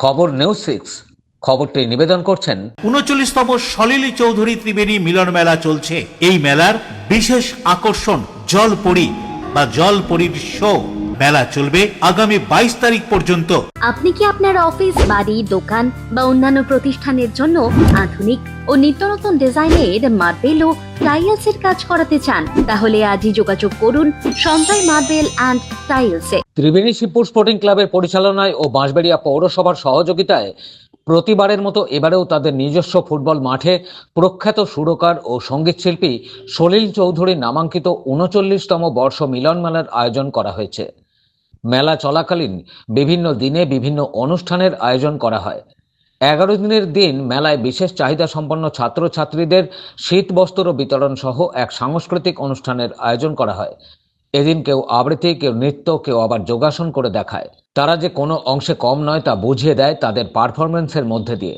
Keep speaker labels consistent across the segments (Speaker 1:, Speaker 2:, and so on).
Speaker 1: খবর নিউজ 6 খবরটি নিবেদন করছেন
Speaker 2: ৩৯তম সলিল চৌধুরী ত্রিবেণী মিলন মেলা চলছে। এই মেলার বিশেষ আকর্ষণ জলপরী বা জলপরীর শো। মেলা চলবে আগামী ২২ তারিখ পর্যন্ত।
Speaker 3: আপনি কি আপনার অফিস, বাড়ি, দোকান বা অন্যান্য প্রতিষ্ঠানের জন্য আধুনিক ও নিত্যনতুন ডিজাইনের মার্বেল ও টাইলস এর কাজ করাতে চান? তাহলে আজই যোগাযোগ করুন সঞ্জয় মার্বেল অ্যান্ড টাইলসে।
Speaker 1: ত্রিবেণী শিবপুর স্পোর্টিং ক্লাবের পরিচালনায় ও বাঁশবেড়িয়া পৌরসভার সহযোগিতায় প্রতিবারের মতো এবারেও তাদের নিজস্ব ফুটবল মাঠে প্রখ্যাত সুরকার ও সঙ্গীতশিল্পী সলিল চৌধুরী নামাঙ্কিত ৩৯তম বর্ষ মিলন মেলার আয়োজন করা হয়েছে। মেলা চলাকালীন বিভিন্ন দিনে বিভিন্ন অনুষ্ঠানের আয়োজন করা হয়। 11 দিনের দিন মেলায় বিশেষ চাহিদা সম্পন্ন ছাত্রছাত্রীদের শীত বস্ত্র বিতরণ সহ এক সাংস্কৃতিক অনুষ্ঠানের আয়োজন করা হয়। এদিন কেউ আবৃত্তি, কেউ নৃত্য, কেউ আবার যোগাসন করে দেখায়। তারা যে কোনো অংশে কম নয় তা বুঝিয়ে দেয় তাদের পারফরমেন্সের মধ্যে দিয়ে।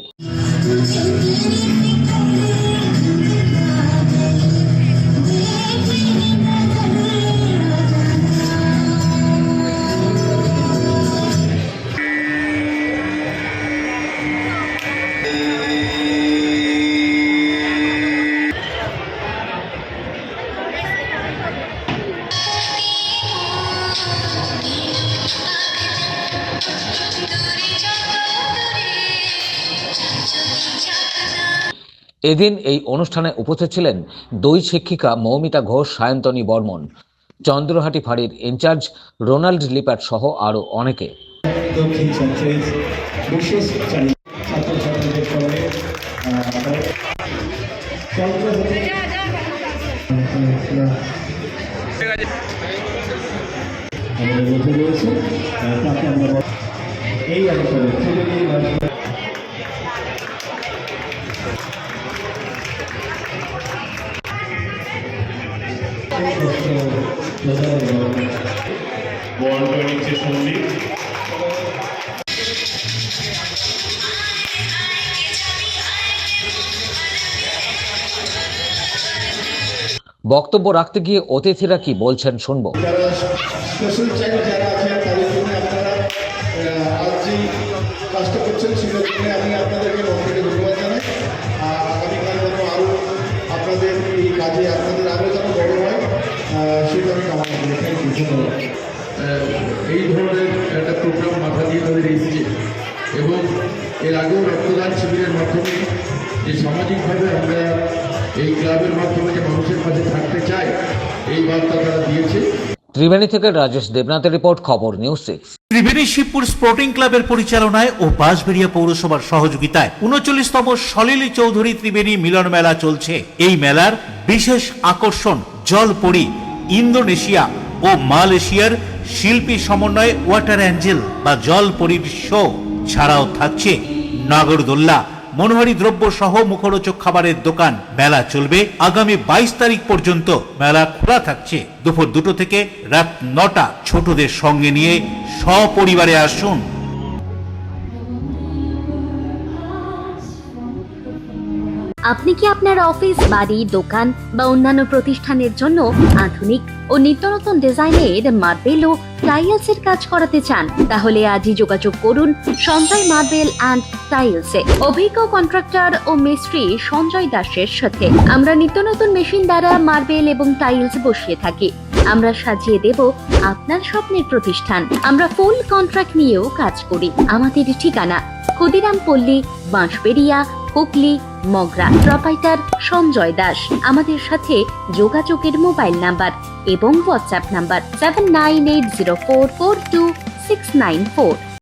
Speaker 1: এদিন এই অনুষ্ঠানে উপস্থিত ছিলেন দুই শিক্ষিকা মৌমিতা ঘোষ, সায়ন্তনী বর্মন, চন্দ্রহাটি ফাঁড়ির ইনচার্জ রোনাল্ড লিপাট সহ আরও অনেকে।
Speaker 4: দক্ষিণ চন্দ্রের বিশেষ ছাত্রছাত্রীদের সবাই আমাদের মধ্যে রয়েছে। তাকে আমরা এই অঞ্চলে
Speaker 1: বক্তব্য রাখতে গিয়ে অতিথিরা কি বলছেন শুনবো।
Speaker 4: যারা স্পেশাল চাইল্ড যারা আছেন তাদের জন্য আপনারা আজ যে কাজটা করছেন সেটার জন্য আমি আপনাদেরকে মন থেকে ধন্যবাদ জানাই। আগামীকাল যেন আরও আপনাদের এই কাজে আপনাদের আরও যেন বড় হয় সেটা আমি কামনা করি। থ্যাংক ইউ, ধন্যবাদ।
Speaker 5: এই ধরনের একটা প্রোগ্রাম মাথা দিয়ে তাদের এসেছে এবং এর আগেও রক্তদান শিবিরের মাধ্যমে যে সামাজিকভাবে আমরা এই ক্লাবের মাধ্যমে যে মানুষের কাছে থাকতে চাই এই বার্তা তারা দিয়েছে।
Speaker 1: ত্রিবেণী থেকে রাজেশ দেবনাথের রিপোর্ট, খবর নিউজ 6।
Speaker 2: ত্রিবেণী শিবপুর স্পোর্টিং ক্লাবের পরিচালনায় ও বাঁশবেড়িয়া পৌরসভার সহযোগিতায় ৩৯তম সলিল চৌধুরী ত্রিবেণী মিলন মেলা চলছে। এই মেলার বিশেষ আকর্ষণ জলপরী, ইন্দোনেশিয়া ও মালয়েশিয়ার শিল্পী সমন্বয়ে ওয়াটার অ্যাঞ্জেল বা জলপরীর শো ছাড়াও থাকছে নাগরদোল্লা, মনোহারী দ্রব্য সহ মুখরোচক খাবারের দোকান। মেলা চলবে আগামী ২২ তারিখ পর্যন্ত। মেলা খোলা থাকছে দুপুর 2টো থেকে রাত 9টা। ছোটদের সঙ্গে নিয়ে সপরিবারে আসুন।
Speaker 3: আপনি কি আপনার অফিস, বাড়ি, দোকান বা অন্যান্য প্রতিষ্ঠানের জন্য আধুনিক ও নিত্যনতুন ডিজাইনের মার্বেল ও টাইলস এর কাজ করাতে চান? তাহলে আজই যোগাযোগ করুন সঞ্জয় মার্বেল অ্যান্ড টাইলসে। অভিজ্ঞ কন্ট্রাক্টর ও মিস্ত্রি সঞ্জয় দাসের সাথে আমরা নিত্যনতুন মেশিন দ্বারা মার্বেল এবং টাইলস বসিয়ে থাকি। আমরা সাজিয়ে দেব আপনার স্বপ্নের প্রতিষ্ঠান। আমরা ফুল কন্ট্রাক্ট নিয়েও কাজ করি। আমাদের ঠিকানা ক্ষুদিরাম পল্লী, বাঁশবেড়িয়া, হুগলি, মগরা। প্রোপাইটার সঞ্জয় দাস। আমাদের সাথে যোগাযোগের মোবাইল নাম্বার এবং হোয়াটসঅ্যাপ নাম্বার 7980442694।